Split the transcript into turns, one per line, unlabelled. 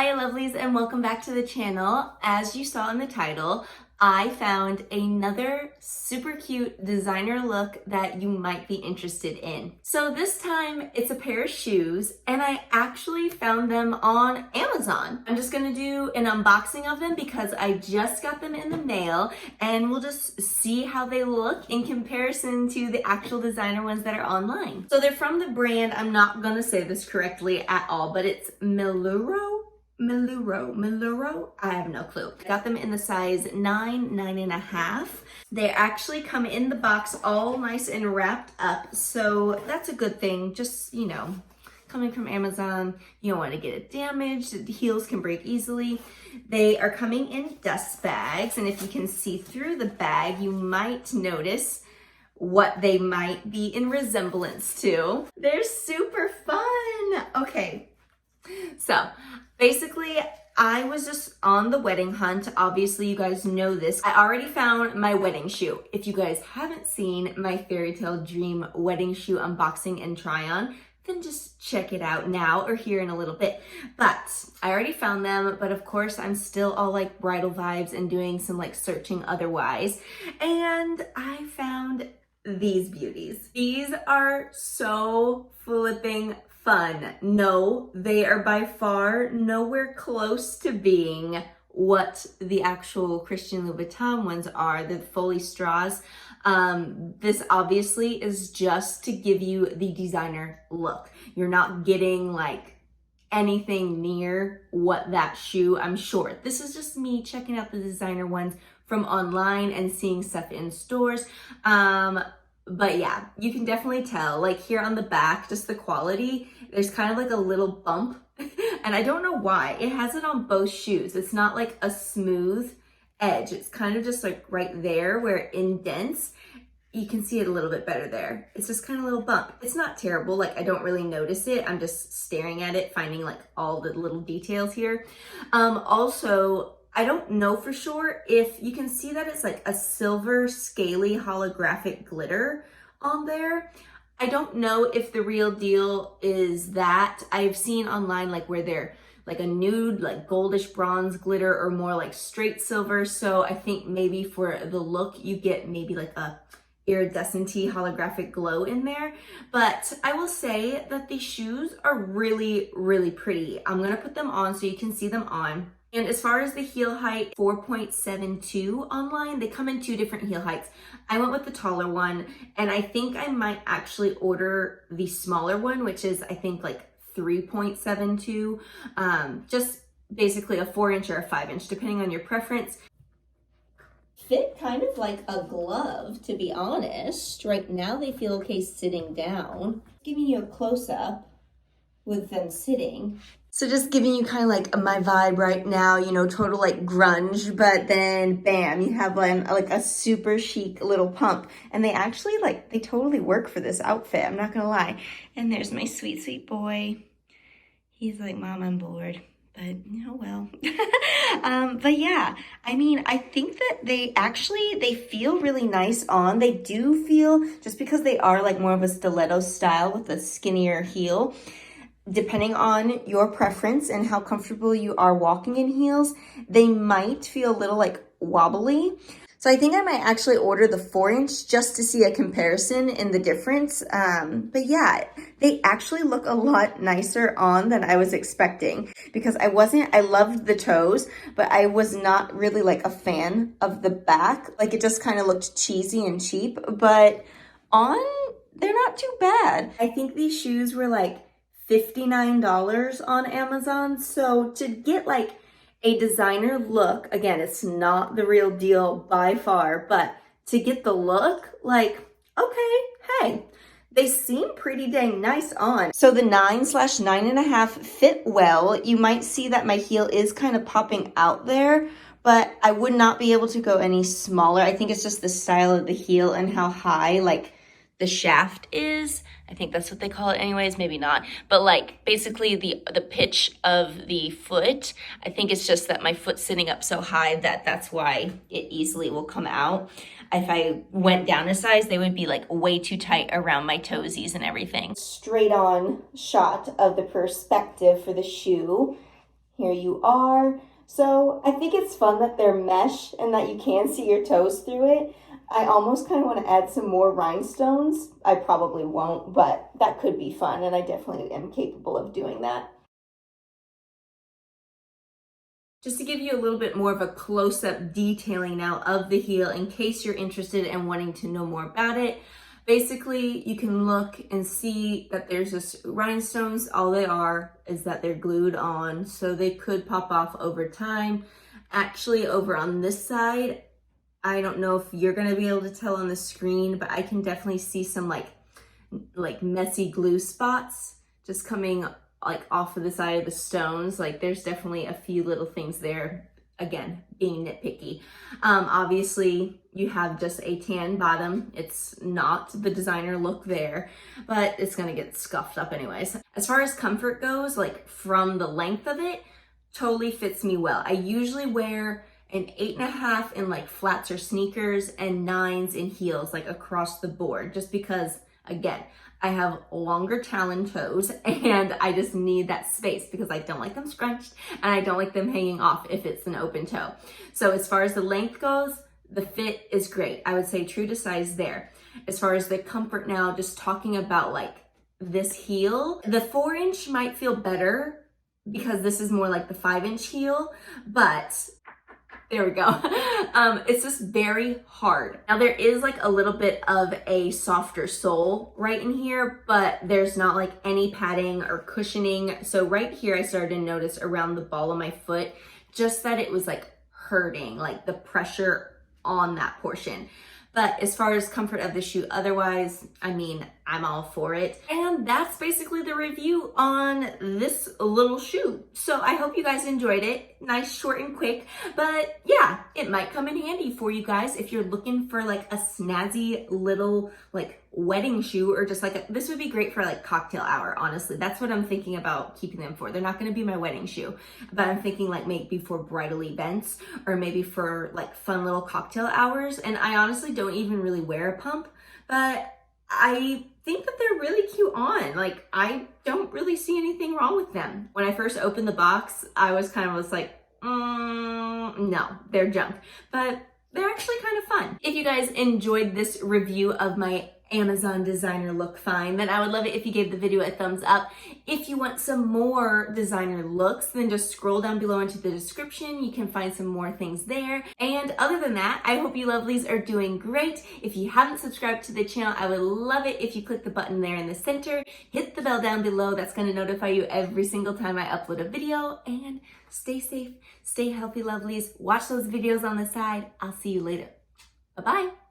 Hi lovelies and welcome back to the channel. As you saw in the title, I found another super cute designer look that you might be interested in. So this time it's a pair of shoes and I actually found them on Amazon. I'm just gonna do an unboxing of them because I just got them in the mail and we'll just see how they look in comparison to the actual designer ones that are online. So they're from the brand, I'm not gonna say this correctly at all, but it's Miluro? I have no clue. I got them in the size 9.5. They actually come in the box all nice and wrapped up, so that's a good thing. Just, you know, coming from Amazon, you don't want to get it damaged. The heels can break easily. They are coming in dust bags, and if you can see through the bag, you might notice what they might be in resemblance to. They're super fun. Okay, so basically, I was just on the wedding hunt. Obviously, you guys know this. I already found my wedding shoe. If you guys haven't seen my Fairy Tale Dream wedding shoe unboxing and try on, then just check it out now or here in a little bit. But I already found them, but of course, I'm still all like bridal vibes and doing some like searching otherwise. And I found these beauties. These are so flipping fun. No, they are by far nowhere close to being what the actual Christian Louboutin ones are, the Foley straws. This obviously is just to give you the designer look. You're not getting like anything near what that shoe, I'm sure. This is just me checking out the designer ones from online and seeing stuff in stores. But yeah, you can definitely tell, like here on the back, just the quality, there's kind of like a little bump and I don't know why. It has it on both shoes. It's not like a smooth edge. It's kind of just like right there where it indents. You can see it a little bit better there. It's just kind of a little bump. It's not terrible. Like I don't really notice it. I'm just staring at it, finding like all the little details here. Also, I don't know for sure if you can see that it's like a silver scaly holographic glitter on there. I don't know if the real deal is that. I've seen online like where they're like a nude, like goldish bronze glitter or more like straight silver. So I think maybe for the look, you get maybe like a iridescent-y holographic glow in there. But I will say that the shoes are really, really pretty. I'm gonna put them on so you can see them on. And as far as the heel height, 4.72 online, they come in two different heel heights. I went with the taller one, and I think I might actually order the smaller one, which is I think like 3.72, just basically a 4-inch or a 5-inch, depending on your preference. Fit kind of like a glove, to be honest. Right now they feel okay sitting down. Giving you a close-up with them sitting. So just giving you kind of like my vibe right now, you know, total like grunge, but then bam, you have like a super chic little pump. And they actually like, they totally work for this outfit, I'm not gonna lie. And there's my sweet, sweet boy. He's like, Mom, I'm bored. But oh well. But yeah, I mean, I think that they feel really nice on. They do feel, just because they are like more of a stiletto style with a skinnier heel, depending on your preference and how comfortable you are walking in heels, they might feel a little like wobbly. So I think I might actually order the 4-inch just to see a comparison in the difference. But yeah, they actually look a lot nicer on than I was expecting, because I loved the toes, but I was not really like a fan of the back. Like it just kind of looked cheesy and cheap, but on, they're not too bad. I think these shoes were like $59 on Amazon. So to get like a designer look, again, it's not the real deal by far, but to get the look, like, okay, hey, they seem pretty dang nice on. So the 9/9.5 fit well. You might see that my heel is kind of popping out there, but I would not be able to go any smaller. I think it's just the style of the heel and how high like the shaft is. I think that's what they call it anyways, maybe not. But like basically the pitch of the foot, I think it's just that my foot's sitting up so high that that's why it easily will come out. If I went down a size, they would be like way too tight around my toesies and everything. Straight on shot of the perspective for the shoe. Here you are. So I think it's fun that they're mesh and that you can see your toes through it. I almost kind of want to add some more rhinestones. I probably won't, but that could be fun, and I definitely am capable of doing that. Just to give you a little bit more of a close-up detailing now of the heel in case you're interested and wanting to know more about it. Basically, you can look and see that there's just rhinestones. All they are is that they're glued on, so they could pop off over time. Actually, over on this side, I don't know if you're gonna be able to tell on the screen, but I can definitely see some like messy glue spots just coming like off of the side of the stones. Like there's definitely a few little things there. Again, being nitpicky. Obviously you have just a tan bottom. It's not the designer look there, but it's gonna get scuffed up anyways. As far as comfort goes, like from the length of it, totally fits me well. I usually wear an 8.5 in like flats or sneakers and 9s in heels, like across the board, just because again, I have longer talon toes and I just need that space because I don't like them scrunched and I don't like them hanging off if it's an open toe. So as far as the length goes, the fit is great. I would say true to size there. As far as the comfort now, just talking about like this heel, the 4-inch might feel better because this is more like the 5-inch heel, but there we go. It's just very hard. Now there is like a little bit of a softer sole right in here, but there's not like any padding or cushioning. So right here, I started to notice around the ball of my foot, just that it was like hurting, like the pressure on that portion. But as far as comfort of the shoe, otherwise, I mean, I'm all for it. And that's basically the review on this little shoe. So I hope you guys enjoyed it. Nice, short and quick, but yeah, it might come in handy for you guys if you're looking for like a snazzy little like wedding shoe, or just like this would be great for like cocktail hour. Honestly, that's what I'm thinking about keeping them for. They're not going to be my wedding shoe, but I'm thinking like maybe for bridal events or maybe for like fun little cocktail hours. And I honestly don't even really wear a pump, but I think that they're really cute on. Like I don't really see anything wrong with them. When I first opened the box, I was kind of like, no, they're junk, but they're actually kind of fun. If you guys enjoyed this review of my Amazon designer look find, then I would love it if you gave the video a thumbs up. If you want some more designer looks, then just scroll down below into the description. You can find some more things there. And other than that, I hope you lovelies are doing great. If you haven't subscribed to the channel, I would love it if you click the button there in the center, hit the bell down below. That's going to notify you every single time I upload a video. And stay safe, stay healthy, lovelies. Watch those videos on the side. I'll see you later. Bye-bye.